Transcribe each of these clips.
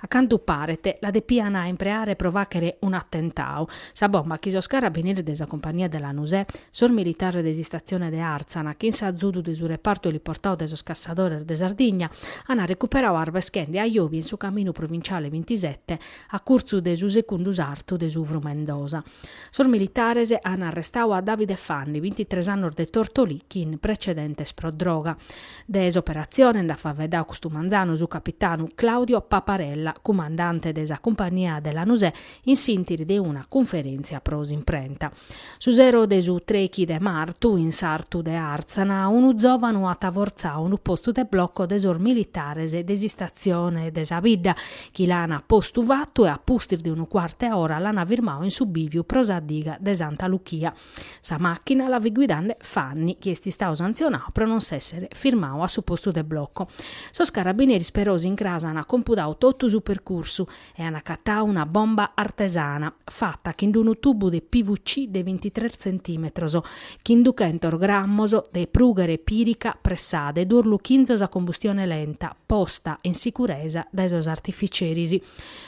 Accanto parete, la depiana a impreare provacere un attentao. Sa bomba chi so carabinieri della compagnia della Nusè, sor militare desi stazione de Arzana, chi sa zudu de su reparto li portò de so scassadore de Sardegna, hanno recuperato arve schendi a Iovi in su cammino provinciale 27 a curso de su secondo sarto de su Mendoza. Sor militares hanno arrestato a Davide Fanni, 23 anni de Tortolì, chi in precedente sprodroga. Des operazione da favedà questo manzano su capitano Claudio Paparella, comandante della compagnia della Nusè, in sintiri di una conferenza pros imprenta. Su zero de su trechi de Martu, in sartu de Arzana, unu giovanu a tavorzà un posto de blocco desor militares e desistazione de Sabidda, chi l'ana postuvato e a pustir di un quarto ora l'ana firmao in subiviu prosadiga de Santa Luchia. Sa macchina la vi guidande Fanni, chi esti stau sanzionato per non essere firmao a su posto de blocco. Sos carabinieri sperosi in casa hanno computato tutto su percorso e hanno accattato una bomba artesana fatta che in un tubo di PVC di 23 cm, che inducentor grammoso de prughere pirica pressade d'urlu 15 a combustione lenta, posta in sicurezza dai sos artificerisi.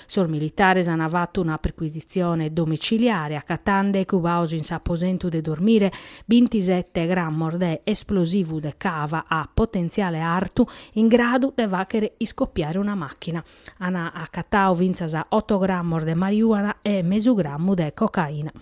Sor militares hanno avuto una perquisizione domiciliare accattande cubauso in s'apposento de dormire 27 grammi de esplosivo de cava a potenziale artu in grado de vachere scoppiare una macchina. Hanno accattato vinzasa 8 grammi de marijuana e mezzo grammo de cocaina.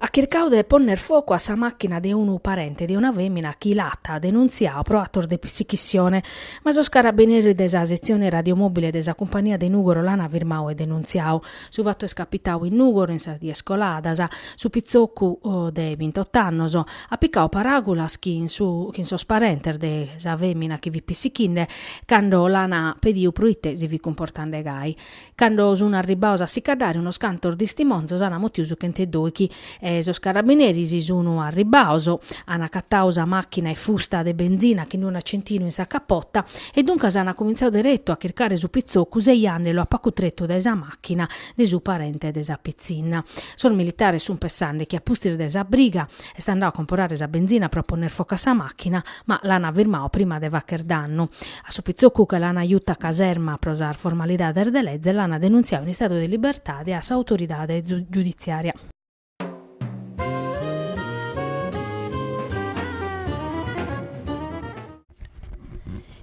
A cercau de ponner fuoco a sa macchina di un parente di una femmina chi l'atta denunziato proattor de psichissione, ma sos carabinieri desa sezione radiomobile desa compagnia de Nugoro l'ana firmau e denunziau. Su fatto è scapitau in Nugoro in Sardia Scoladasa, su pizzoccu de 28 annos, a piccau paragulas chi in sos parenter de sa femmina chi vi psichinde, quando l'ana pediu pruite si vi comportande gai. Quando sun arribaus a sicadare uno scantor di stimonzos ana motiusu che ente doichi sos carabinieri si sono arribauso, hanno accattato sa macchina e fusta de benzina che non a centino in sa cappotta e dunque hanno cominciato diretto a cercare su pizzoccu 6 anni lo appacutretto de sa macchina de su parente de sa pizzina. Sor militare sun pensando che a pustire de sa briga e sta andando a comprare sa benzina per poner fuoco a sa macchina, ma l'hanno firmato prima de vacher danno. A su pizzoccu che l'hanno aiuta a caserma a prosar formalità de legge l'hanno denunziato in stato di libertà de sa autorità giudiziaria.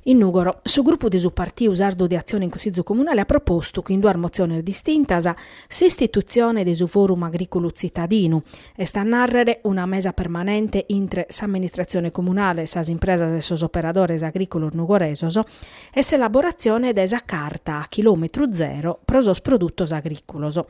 In Nugoro, su gruppo di su partito sardo di azione in Consiglio Comunale ha proposto che in due mozioni distintas l'istituzione di su forum agricolo cittadino e sta a narrare una mesa permanente intre s'amministrazione comunale, sas impresas e sos operadores agricolo nugoresos e l'elaborazione desa carta a chilometro zero pro sos produttos agricolos.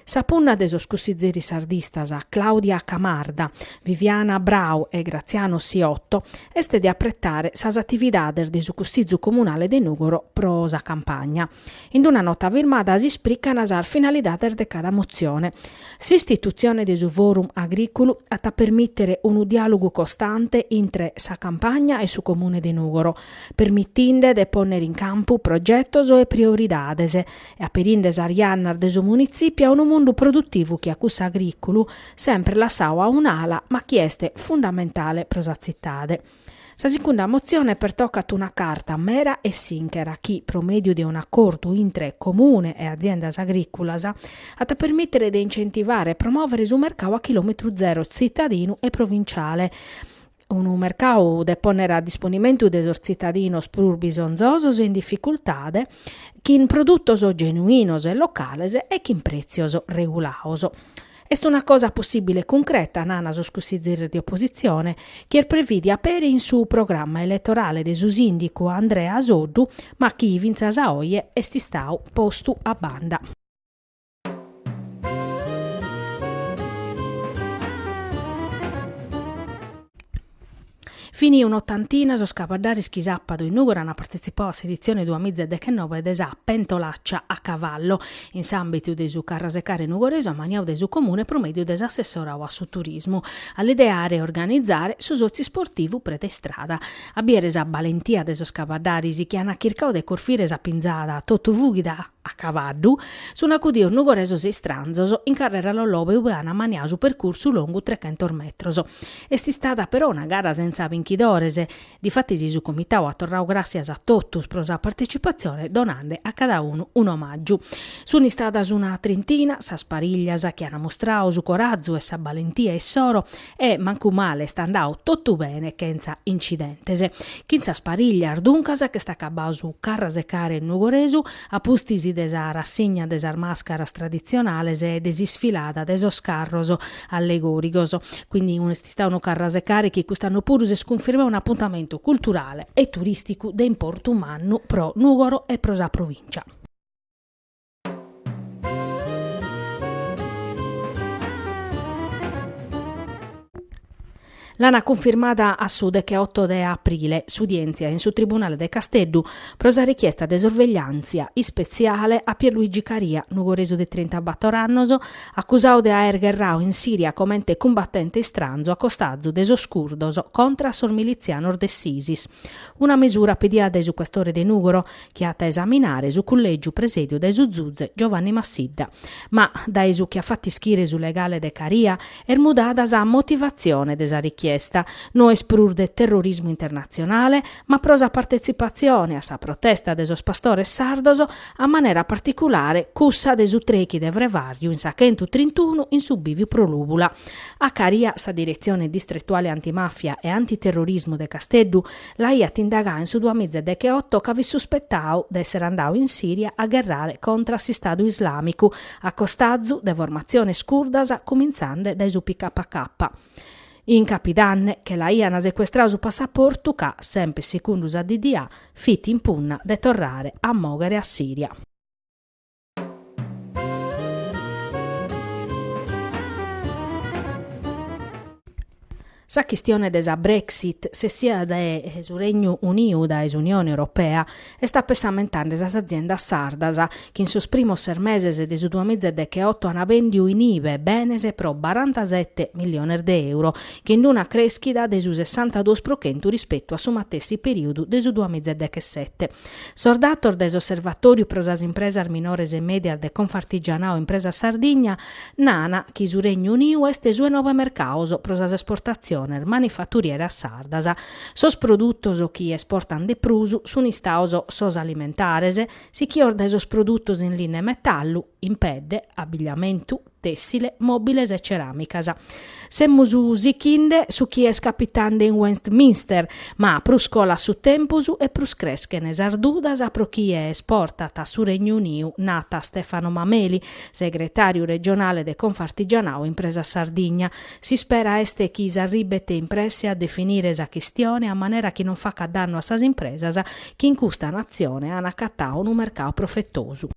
Sapunna de sos cussizzeri sardistas Claudia Camarda, Viviana Brau e Graziano Siotto este di apprettare sas attividades de su cussizzu comunale de Nugoro pro sa campagna. In una nota firmata si spriccano sas finalidades de cada mozione. S'istituzione de su forum agricolo a permettere un dialogo costante intre sa campagna e su comune de Nugoro, permettinde de ponere in campo progettos e prioridades e aperinde s'ariannar de su municipio a un mondo produttivo che a cussa agricolo sempre la a un'ala ma che è fondamentale per la città. Sa seconda mozione pertocca una carta mera e sinchera che, promedio di un accordo intre comune e aziendas agricolas, a permettere di incentivare e promuovere su mercato a chilometro zero cittadino e provinciale. Un mercato da ponere a disponimento dei cittadinos pur bisonzosos in difficoltà, che in produttos genuinos e locales e che in prezios regulaos. È una cosa possibile concreta, nana soscussizzere di opposizione, che prevede apere in su programma elettorale de su sindico Andrea Soddu, ma chi vinza saoie e sti stau postu a banda. Finì un'ottantina so scapadaris chi sappado in Nugoro hanno partecipato a edizione 2019 desa Pentolaccia a cavallo in s'ambito de su carrasecare nugoreso a maniau de su comune promedio desassessorau a su turismo all'ideare e organizzare su sozi sportivo predestrada a biere sa valentia de so scapadaris che hanno cercato de corfire sa pinzada Toto Vugida a cavallo, sono accudito un nugoreso sei stranzoso in carrera l'ollobe ubeana maniasu percorso lungo 300 metri. E sti stata però una gara senza vincitores, difatti si su comitato a torrao gracias a totus pro sa partecipazione donando a cada uno un omaggio. Sono stata su una trentina, sa spariglias che hanno mostrato su coraggio e sa valentia e soro e manco male sta andando tutto bene senza incidentese. Chi sa spariglia arduncasa che sta acabando su carrase care in nugoresu a pustisi desa rassegna desa mascaras tradizionales e desi sfilata deso scarroso allegoricoso. Quindi sta uno carrase carichi quest'anno pure si sconferma un appuntamento culturale e turistico de importo umano pro Nugoro e pro sa provincia. L'hanno confermata a sud che 8 de aprile sudienzia in su Tribunale de Casteddu prosa richiesta de sorveglianza ispeziale a Pierluigi Caria, nugoreso de 34 annos, accusato de aver guerrao in Siria commente combattente stranzo accostazzo de soscurdos contra sor miliziano de Sisis. Una misura pediata su questore de Nugoro che ha da esaminare su collegio presidio de Zuzuzze Giovanni Massidda. Ma da su che ha fatti schire su legale de Caria er mudata sa motivazione de sa richiesta. No esprur de terrorismo internazionale, ma prosa partecipazione a sa protesta de sos pastores sardoso a maniera particolare cussa de su trechi de Vrevariu in sa 131 in su Biviu Prolubula. A Caria sa direzione distrettuale antimafia e antiterrorismo de Casteddu la iat indagà in su 2018 che vi sospettau de essere andau in Siria a guerrare contra si Stato islamico a costazzu de formazione scurdasa cominciando dai su PKK. In capidanne che la iana sequestrau su passaporto ca, sempre secondo sa DDA, fit in punna de torrare a mogere a Siria. Sa questione desa Brexit, se sia de su Regno Uniu da Unione Europea, e sta pesamentando sa azienda sardasa, che in sos primos meses de su 2018 hanno vendiu in IVE benese pro 47 milioni di euro, che in una crescita de su 62% rispetto a su matessi periodo de su 2017. Sordator des osservatoriu pro sas impresas minores e medias de Confartigianao impresa Sardigna, nana chi su Regno Uniu este su nuovo mercato pro sas esportazioni manifatturiera sardasa. Sos produttos o chi esportan de prusu sun istaoso sos alimentares, si chi orde sos produttos in linea metallu, in pedde, abbigliamentu, tessile, mobiles e ceramicas. Semmus sichinde su chi es capitande in Westminster, ma prus cola su tempusu e prus creschenes ardudas pro chi è esportata su Regno Uniu, nata Stefano Mameli, segretario regionale de Confartigianao impresa Sardigna. Si spera este chi s'arribete impresse a definire sa questione a maniera che non fa danno a sas impresas che in custa nazione han accattao un mercato profettoso.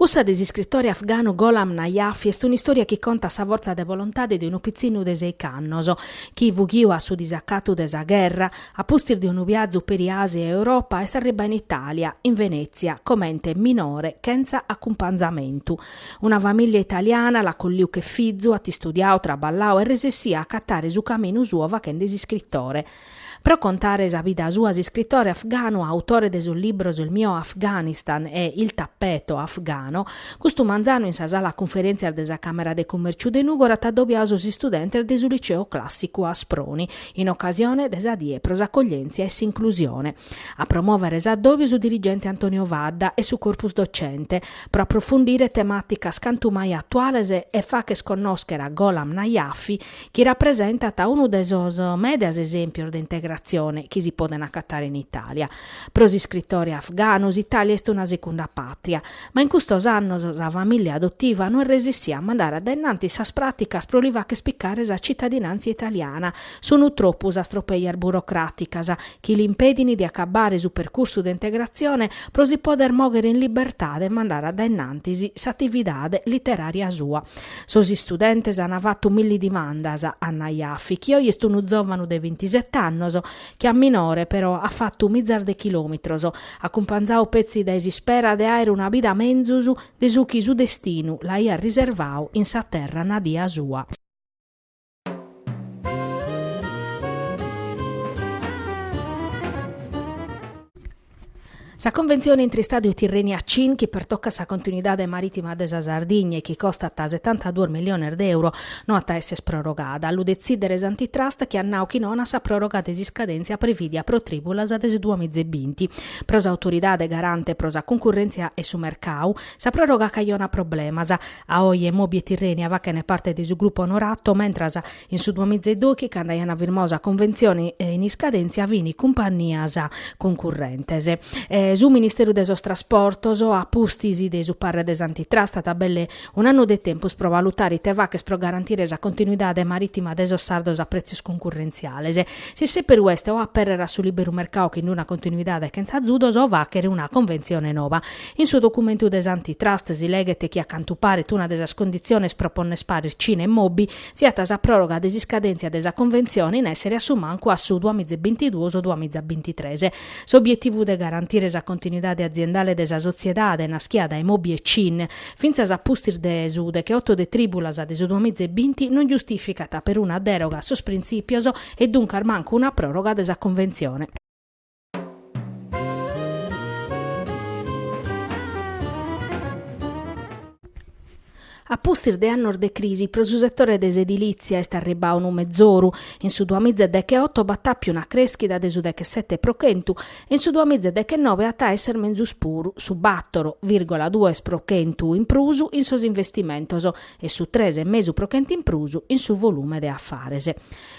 Cussa dell'iscrittore afgano Gholam Najafi è un'istoria che conta sa forza de volontà di un pizzino de 6 annos, chi vughiu a su disaccato desa guerra, a pustir di un viaggio per Asia e Europa e arriba in Italia, in Venezia, commente minore, senza accompagnamento. Una famiglia italiana la colliu che fizzu, atti studiau, traballau e resessia a cattare su cammino suo vacende iscrittore. Pro contare sa vita sua scrittore afgano, autore de sul libro sul mio Afghanistan e il tappeto afgano, questo manzano in sa sala conferenza della Camera de Commercio de Nugoro t'addobbiaso si studenti del liceo classico a Sproni, in occasione desa die pros accoglienza e inclusione. A promuovere s'addobbio su dirigente Antonio Vadda e su corpus docente, pro approfondire tematica scantumai attuale e fa che sconnoschera Gholam Najafi, che rappresenta uno dei sos medias esempio di integrazione che si possono accattare in Italia. Pros scrittori afganos, Italia è una seconda patria, ma in questos annos la famiglia adottiva non resistia a mandare addennanti sas praticas pro li va che spiccare sa cittadinanza italiana. Sono troppo sa stropeier burocraticas che li impedini di accabbare su percorso di integrazione pro si poter mogere in libertà de mandare addennantisi s'attividade letteraria sua. Sos studentes hanno fatto mille dimandas a Najafi, che oggi è uno giovane de 27 anni che a minore però ha fatto un mizzar de chilometros, accompagnau pezzi da esispera de aere una vida menzusu de su chi su destino la ia riservau in sa terra nadia sua. Sa convenzione intri Stadio Tirrenia CIN che pertocca sa continuità marittima della Sardegna e che costa a 72 milioni di euro non a essere prorogata. Lo decidere antitrust che annau chi non sa prorogata di scadenza previdia pro tribulas ad 2020. Prosa autorità de garante prosa concorrenza e su mercau sa proroga caiona problemas. A oie Mobi Tirrenia va che ne parte di su gruppo onorato mentre in su 2012 che andaiana virmosa convenzione in scadenza vini compagnia concorrentese. Su Ministero des Trasportos a pustisi de su parre des antitrust a tabelle un anno de tempus pro valutare i tevaches pro garantire la continuità marittima des sardos a prezzi concorrenziali. Se per questo o apperera su libero mercato che in una continuità che zazudos o vachere una convenzione nuova. In suo documento des antitrust si legge che a cantupare una delle condizioni propone spari Cine e Mobi sia tasa proroga desi scadenza della convenzione in essere assumanco a su 2022 o 2023. S'obiettivo de garantire la continuità aziendale della società na schiada e Mobi e Cin finza a pustir de sude che 8 de tribulas ad 2020 non giustificata per una deroga a sos principios e dunque manco una proroga della convenzione. A pustir de anno de crisi, pro su settore des edilizia est arribau un mezzoru, in su 2018 battappi una crescita de su 7%, in su 2019 a esser menzus puru, su 4,2% in prusu in sos investimentos e su 3,5% in prusu in su volume de affarese.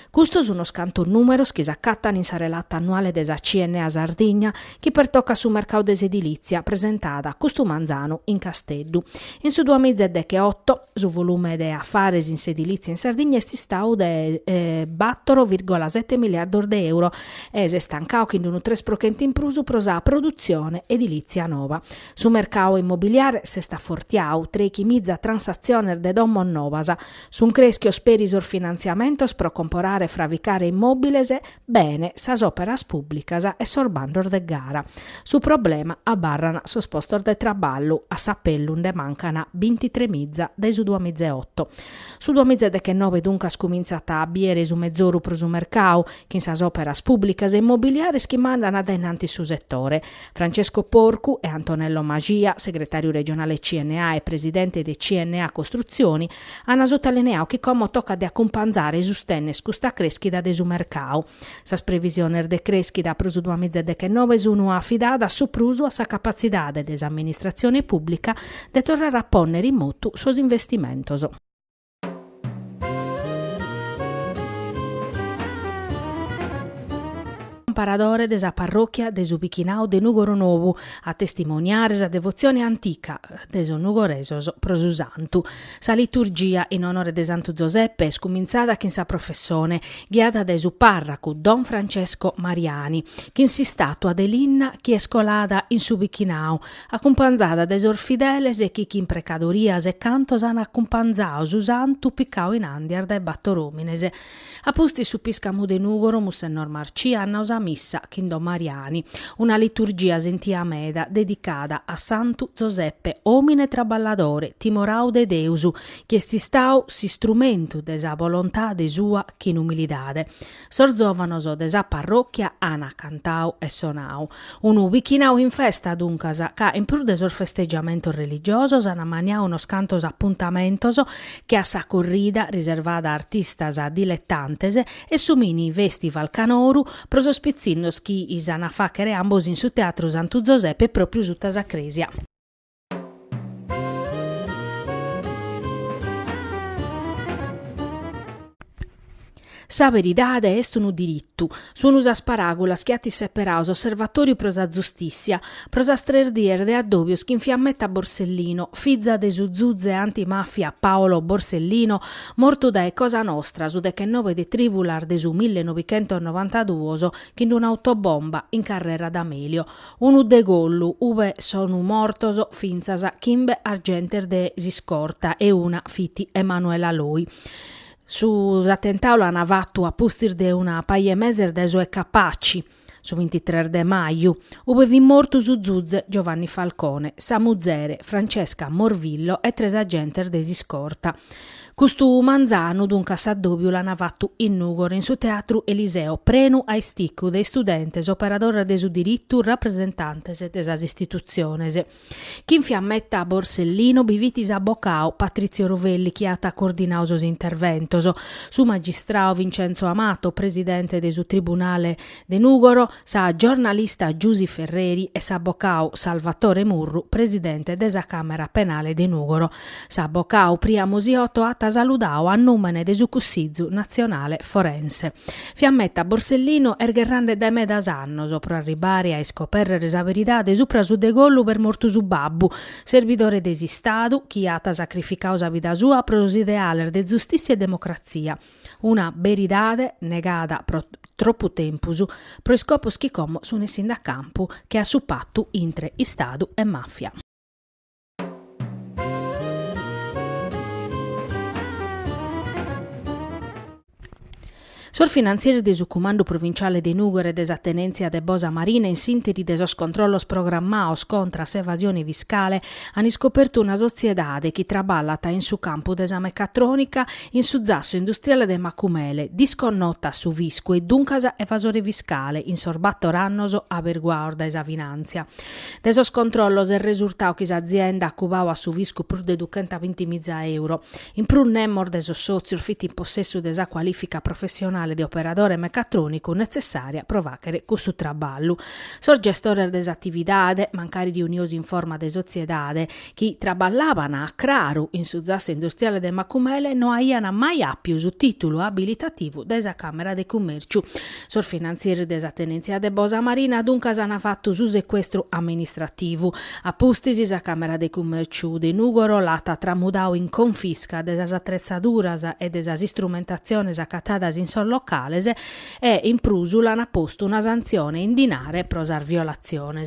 Custos uno scanto numeros che s'accattano in sa relata annuale desa CNA Sardegna che pertocca su mercato des edilizia presentata a Custu Manzano in Casteddu. In su 2018 su volume de affares in edilizia in Sardegna si stau de 4,7 miliardi di euro e si stancao che in un 3% in prusu prosa produzione edilizia nova. Su mercato immobiliare si sta fortiau tre chimizza transazione de domo novasa su un creschio sperisor finanziamentos pro comporare fravicare immobile bene sas operas pubblicas e sorbandor de gara. Su problema abbarrana sospostor de traballo a Sappellum de mancana 23 mizza dai su 2008. Su 2019 dunque scominciata a biere su mezzoru pro su mercau che in sas operas pubblicas e immobiliari che mandano adenanti su settore. Francesco Porcu e Antonello Magia, segretario regionale CNA e presidente di CNA Costruzioni, hanno sottolineato che come tocca di accompagnare i sostenne scusta crescita de su mercau. Sas previsione de crescita pro su 2019 sono affidata su pruso a sa capacità de amministrazione pubblica de tornare a ponere in moto sos investimentos. Paradore desa parrocchia de Subichinau de Nugoro Novu a testimoniare sa devozione antica de so nugoresos pro su santu. Sa liturgia in onore de Santo Giuseppe è scominciata che in sa professione guiata de su parraco Don Francesco Mariani che in si statua dell'inna che è scolata in Subichinau accompagnata de sor fideles e chi in precadorias e cantos han accompagnao su santu piccao in andiar de battoromines. A posti su Piscamu de Nugoro Mussennor Marcia hanno usato missa Chindo Mariani, una liturgia sentia meda dedicata a Santu Giuseppe, omine traballadore, timorau de Deusu, che stistau si strumento desa volontà de sua che in umilidade. Sorzovanos desa parrocchia ana cantau e sonau. Unu vichinau in festa duncas, ca in pur desor festeggiamento religioso ana maniau unos cantos appuntamentos che a sa corrida riservata a artistas dilettantese e su mini festival canoru prosospizzinos chi isana facere ambos in su teatro Santu Giuseppe proprio su Tasacresia. Sa veridade est unu dirittu. Sunt usas paragulas che atti separaus osservatori prosa giustizia, prosa strendiere de addobios che infiammetta Borsellino, fizza de su zuzze antimafia Paolo Borsellino, morto da Cosa Nostra, su de che 9 de tribular de su 1992 che in un'autobomba in carrera d'Amelio. Unu de gollu, uve sono mortos finzas chimbe argenter de Siscorta e una fiti Emanuela Loi. Su attentato hanno fatto a pustir de una paia meser de sue capaci. Su 23 de maio, uve vi morto su Zuzze Giovanni Falcone, Samuzere, Francesca Morvillo e 3 agenter de Siscorta. Questo manzano dunque s'addobbio l'hanno fatto in Nugor, in suo teatro Eliseo, prenu ai sticco dei studenti, operatore de su diritto, rappresentantes delle istituzioni. Chi infiammetta a Borsellino, bivitis a Boccao, Patrizio Rovelli, chi ha coordinato os interventos, su magistrao Vincenzo Amato, presidente del tribunale de Nugoro, sa giornalista Giusi Ferreri e sa Boccao Salvatore Murru, presidente della Camera Penale de Nugoro. Sa Boccao pria Mosiotto ha saludao a nome de su Cussizzu Nazionale Forense. Fiammetta Borsellino ergerrande de medas anno, sopra arribare a scoprire la verità de supra su de gollu per mortu su babbu, servidore desi Stadu, chi ha sacrificao sa vita sua pro ideale de giustizia e democrazia. Una veridade negata pro troppo tempusu, pro scopos chi como su nessin da campu che ha su pattu intre Stadu e mafia. Sor finanzieri del comando provinciale di Nugor e desattenenzia de Bosa Marina in sintesi de sos controllos programmaos contra s'evasione fiscale hanno scoperto una sociedade che traballata in su campo d'esame meccatronica in su zasso industriale de Macumele, disconnota su visco e duncasa evasore fiscale in sorbatto rannoso a verguaor da esavinanzia. De sos controllos è risultato che l'azienda accubava a su visco pur de 220.000 euro. In prun nemmor de sos sozi fitti in possesso de sa qualifica professionale di operatore meccatronico necessaria provacere questo traballo. Sor gestore desattividade, mancari di uniosi in forma de sociedade, chi traballavano a Craru in su zasso industriale de Macumele non aiana mai più su titolo abilitativo desa Camera de Commerciu. Sor finanzieri desattenenzia de Bosa Marina dunque hanno fatto su sequestro amministrativo. Appustisi sa Camera de Commerciu de Nugoro lata tramudao in confisca desas attrezzaduras e desas istrumentazioni accatadas in sol locales e in prusu l'hanno posto una sanzione in dinare prosar violazione.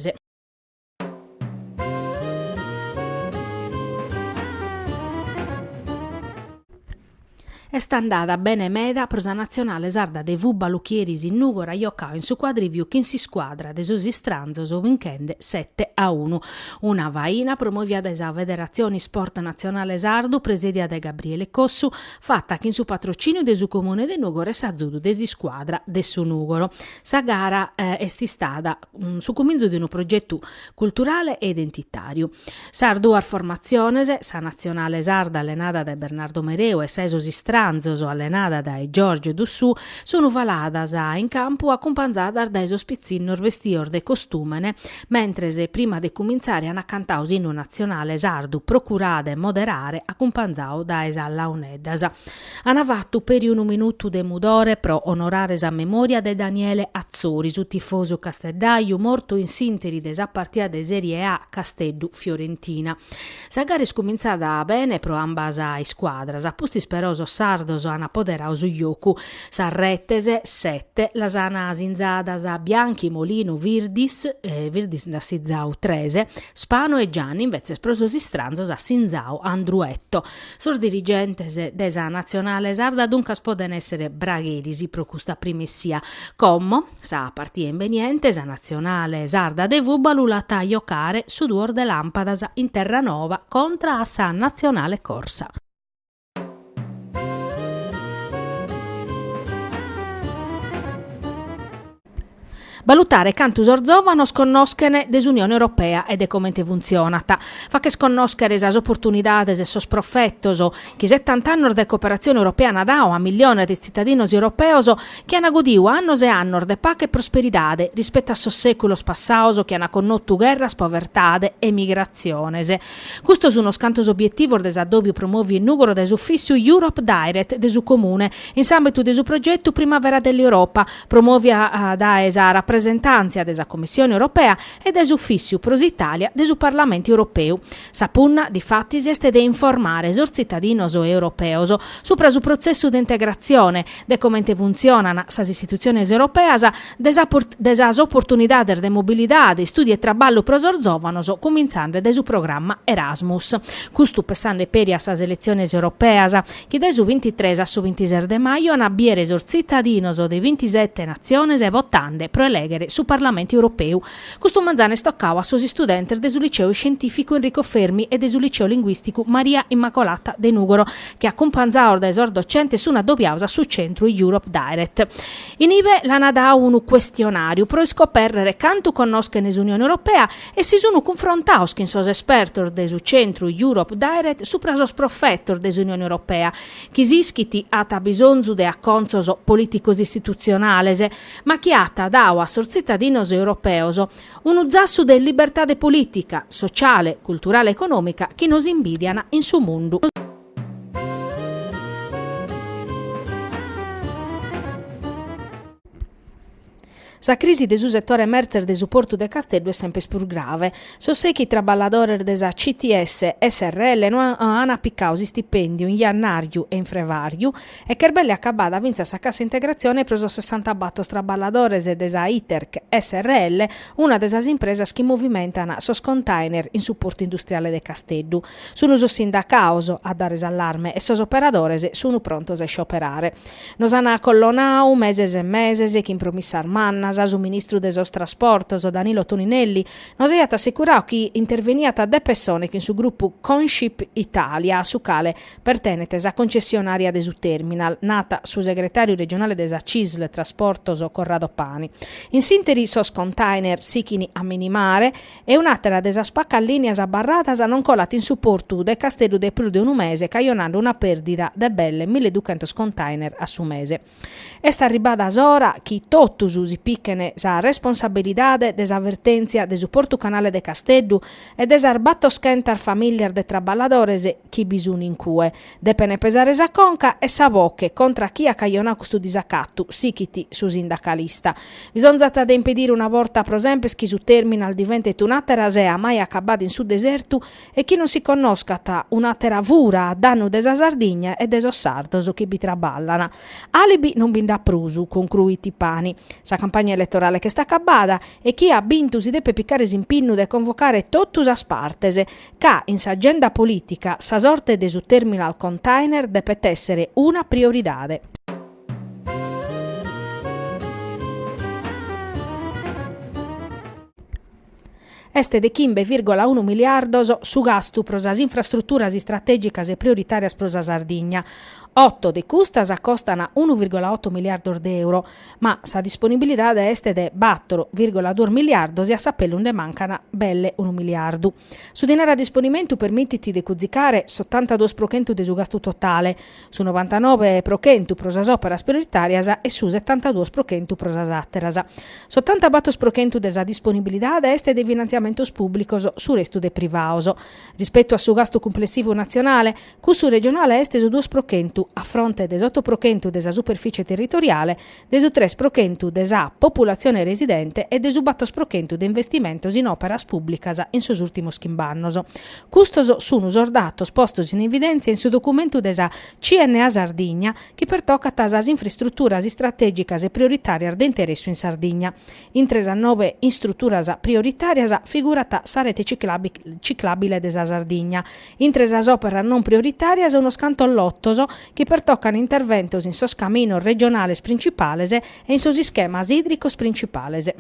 È andata bene meda prosa nazionale sarda de Vubba Lucchieris in Nugora Iocao in su quadrivio che si squadra de sosi stranzos o weekend 7-1. Una vaina promovia da esa Federazione Sport Nazionale Sardo presedia da Gabriele Cossu, fatta che in su patrocinio de su comune de Nugoro e s'azzudu de si squadra de su Nugoro. Sa gara è stata su cominzo di un progetto culturale e identitario. Sardo ar formazione, sa nazionale sarda allenata da Bernardo Mereo e sesosi stranzos allenata da Giorgio Dussù sono valadas in campo accompagnata da esospizzino vestior de costumene, mentre se prima de cominciare hanno cantato inno nazionale sardo procurare e moderare accompagnato da esa launeddas. Hanno fatto per un minuto de mudore pro onorare sa memoria de Daniele Azzori, su tifoso castellaio morto in sinteri desa partita de Serie A Casteddu Fiorentina. Sa gara è scominciata bene pro ambas ai squadras, appusti speroso sardos ana poderao su iocu, sarrettese 7, lasana sinzadas a Bianchi, Molino, Virdis da Sinzau 13, Spano e Gianni invece sprososi stranzos a Sinzau Andruetto. Sor dirigentes desa nazionale sarda dunque poden essere bragherisi pro custa primessia, commo sa partia inveniente sa nazionale sarda de Vubalu la tagliocare su duor de lampadas in Terranova contra a sa nazionale corsa. Valutare cantu sorzovano sconnoschene des'Unione Europea e de come funzionata. Fa che sconnoschere esas opportunidades e sos profettoso che 70 anni de cooperazione europea nadao a milioni di cittadinos europeoso che hanno godiu annos e annos de pace e prosperidade rispetto a sos seculos passaoso che hanno connottu guerras, povertade e migrazione. Questo sono scantos obiettivos des addobio promovi in Nugoro des ufficio Europe Direct de su comune in ambito de su progetto Primavera dell'Europa promovia da esa rappresentanza della Commissione Europea e des ufficio Pros Italia del Parlamento Europeo. Sapunna di fatti este de informare sos cittadinos europeos supra su processo di integrazione de come funzionano sas istituzioni europeas desas opportunidades de mobilidade, studi e traballo pros orzovanos cominciando de su programma Erasmus. Custu pensando peri a sas elezioni europeas che de su 23 a su 26 de maio hanno abbiere sos cittadinos de 27 nazioni e votande pro seghere su Parlamento europeo. Questo manzane stoccava suoi studenti del liceo scientifico Enrico Fermi e del liceo linguistico Maria Immacolata de Nugoro, che accompagnava da esor docente su una doppiausa su Centro Europe Direct. In ive la nada un questionario pro scoprire quanto conosca l'Unione Europea e si sono confrontati con sos esperti del Centro Europe Direct su prasos profettor dell'Unione Europea, che ischiti ata bisonzu de acconzoso politicos istituzionales, ma che ata dau a sor cittadinos europeos un zassu de libertà de politica, sociale, culturale e economica che nos invidiana in su mondo. La crisi del settore mercer del supporto del Castello è sempre più grave. Sossechi traballadori della CTS SRL non hanno appiccato stipendio in jannario e in febbraio e che belle accabada vince sa cassa integrazione preso 60 battos traballadores della ITERC SRL, una delle imprese che movimentano sos container in supporto industriale del Castello. Sono sos sindacauso a dare allarme e sos operadores sono prontos a scioperare. Nos hanno collonau meses e meses che in promissar manna su ministro de sos trasportos Danilo Toninelli nos è assicurato che interveniata de persone che in su gruppo Conship Italia su cale pertenete a concessionaria de su terminal nata su segretario regionale de CISL Trasportos Corrado Pani. In sintesi sos container sichini a minimare e un'altra desa spacca linea barratas non colati in supporto de Castello de più di un mese caionando una perdita de belle 1200 container a su mese. Esta arribada ora che tottus usi piccene sa responsabilidade desavvertenzia de supporto canale de Castello e desarbatto skentar familiar de traballadores chi bisun in cue. Depene pesare sa conca e sa bocche contra chi ha caionà questo disacatto, sichiti su sindacalista. Bisogna de impedire una volta pro esempio chi su terminal diventet un'atera sea mai accabada in su deserto e chi non si conosca ta un'atera vura a danno desa Sardigna e deso sardos chi bi traballana. Alibi non binda prusu, concluiti Pani. Sa campagna elettorale che sta accabada e chi ha vinto si deve piccare in pinnu de convocare tottus a spartese, ca in sa agenda politica sa sorte de su terminal container deve essere una prioridade. Este de 15,1 miliardos su gastu pro sas infrastrutturas estratégicas e prioritarias pro sa Sardigna. 8 de custas accostano 1,8 miliardi di euro, ma sa disponibilità este de 4,2 miliardi e a sapello ne mancano belle 1 miliardo. Su denaro a disponimento permettiti de cuzzicare 72% de su gasto totale, su 99% pro sas operas prioritarias e su 72% pro sas atteras. 70% de sa disponibilità este de finanziamentos pubblicos su resto de privaos. Rispetto a su gasto complessivo nazionale, cussu regionale este su 2% a fronte des 8% desa superficie territoriale, des 3% desa popolazione residente e des 4% de investimentos in operas pubblicas in sos ultimos 15 annos. Custos sono datos postos in evidenza in su documento desa CNA Sardigna che pertocca sas infrastrutturas strategicas e prioritarias de interesso in Sardigna. In 39 infrastrutturas prioritarias figurata sa rete ciclabile desa Sardigna. In 3 operas non prioritarias uno scantollottoso che pertoccano interventos in sos caminos regionales principales e in sos schemas idricos principales.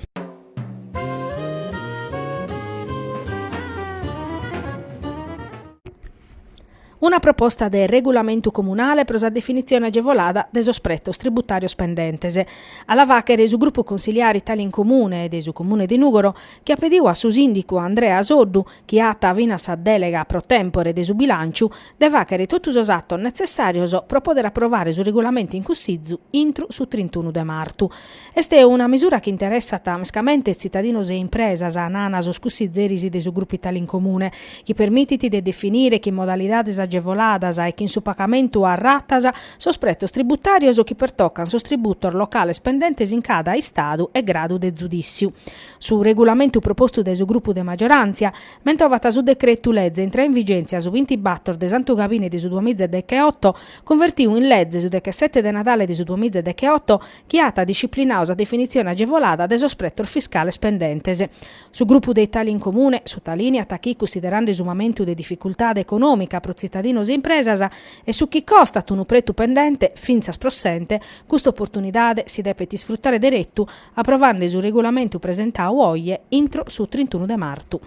Una proposta del regolamento comunale per la definizione agevolata dei spretos tributarios pendentes. Alla vacere su gruppo consigliare Italia in Comune e su Comune di Nugoro che ha pedito a su sindico Andrea Soddu che ha vina sa delega pro tempore de su bilancio de vacere tutti os attos necessarios pro poter approvare su regolamento in cussizzu intro su 31 de marzo. Este è una misura che interessa tamescamente cittadinos e impresas a nanas os cussizerisi de su gruppo Italia in Comune che permettiti de definire che modalitades agevoladas e che in su pagamento a ratas sos pretos tributarios o che pertoccan sos tributor locale spendentes in cada estado e grado de giudiziu. Su regolamento proposto da su gruppo de maggioranza, mentovata su decreto legge entra in vigenza su 24 de Santo Gabine di su 2018, convertiu in legge su 17 de Natale di su 2018 che ha disciplinato la definizione agevolata de sos pretor fiscale spendentes. Su gruppo de Italia in Comune, su talinea chi considerando il momento di difficoltà economica pro cittadinos e impresas e su chi costa un pretu pendente finza sprossente, questa opportunità si deve sfruttare diretto approvando su regolamento presentato oggi entro su 31 de marzo.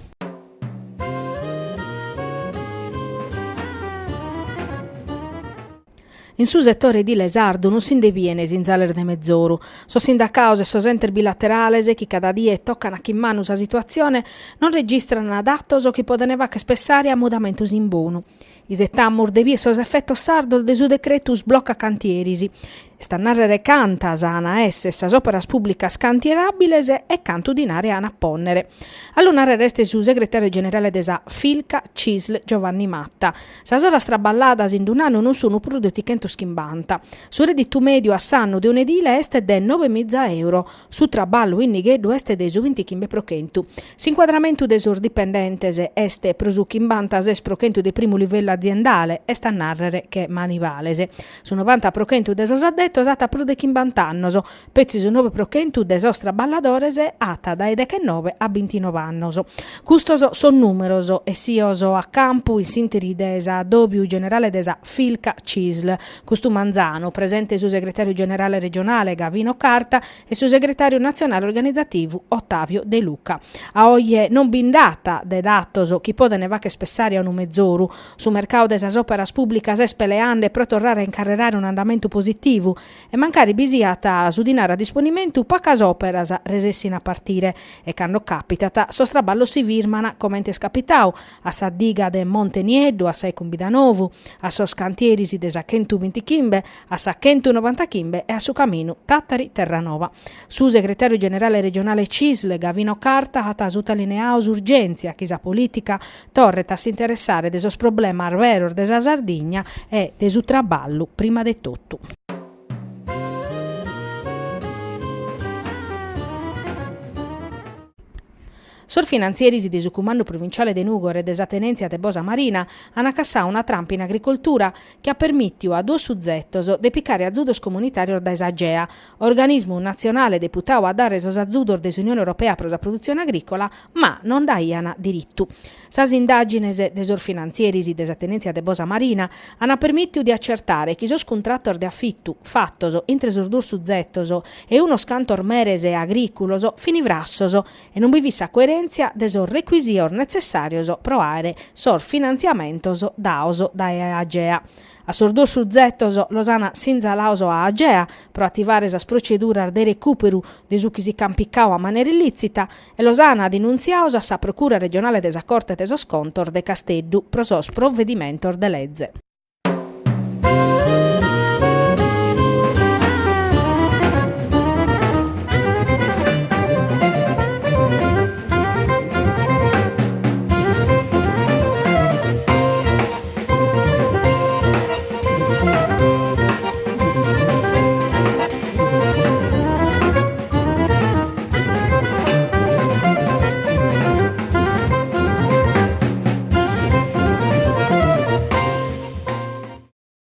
In su settore di Lesardo non si indeviene in zaler de mezzoru. So sindacause, so enter bilaterales, chi cada die toccano a chi manus a situazione, non registrano adattos o chi podeneva che spessare a mudamentus in bono. I settammur de vie sos effetto sardo de su decretus blocca cantierisi. Sta narrere cantas ana esse sas operas pubblicas cantierabiles e cantu dinare ana ponnere. All'unare reste su segretario generale desa Filca Cisl Giovanni Matta. Sas oras traballadas in un anno non sono prodotti cento schimbanta. Su reddito medio a sanno de un edile este de 9.000 euro. Su traballo innighedu este de su 20 chimbe prochentu. S'inquadramento de sur dipendentes este prosu chimbantas es prochentu de primo livello aziendale e sta narrere che manivalese. Su 90 prochentu de sos addettos ata prude chimbantannoso, pezzi su 9 prochentu de sos traballadores ata dai 19 a 29 annoso. Custoso son numeroso e sioso a campu in sinteri desa dobiu generale desa Filca Cisl, custu Manzano, presente su segretario generale regionale Gavino Carta e su segretario nazionale organizzativo Ottavio De Luca. A oie non bindata de dattoso chi pode ne va che spessare a un mezzoru, su mercato desas operas pubblicas es peleande pro tornare a incarrerare un andamento positivo e mancare bisiata su dinara a disponimento pacas operas resessin a partire e cando capitata sostraballo si virmana comentes capitau a sa diga de Montenieddu a sa Cumbidanovu, a sos cantierisi de sa 120 chimbe, a sa 190 chimbe e a su camino Tattari Terranova. Su segretario generale regionale Cisl Gavino Carta ha sottolineato urgenza che sa politica torret a si interessare de sos problema arveror de sa Sardigna e de su traballo prima de tutto. Sor finanzierisi di su comando provinciale de Nugor e desa tenenzia de Bosa Marina hanno cassau una trampa in agricoltura che ha permittido a due suzzettos de piccare azudos comunitarios da Esagea, organismo nazionale deputato a dare sos azudor dell'Unione Europea per la produzione agricola, ma non daiana diritto. Sas indagines de sor finanzierisi desa tenenzia de Bosa Marina hanno permittido di accertare che sos contrattor de affitto fattoso intre sos due suzzettos e uno scantor merese agriculoso finivrassoso e non vi vissa coerenza de sor requisior necessarios pro aere sor finanziamentos daoso da Agea. A sor due suzzettos losana sinzalaoso a Agea pro attivare sas proceduras de recuperu de su chi si campicao a maniera illicita e losana denunziaosa sa procura regionale de sa Corte de sos Contor de Casteddu pro sos provvedimentor de legge.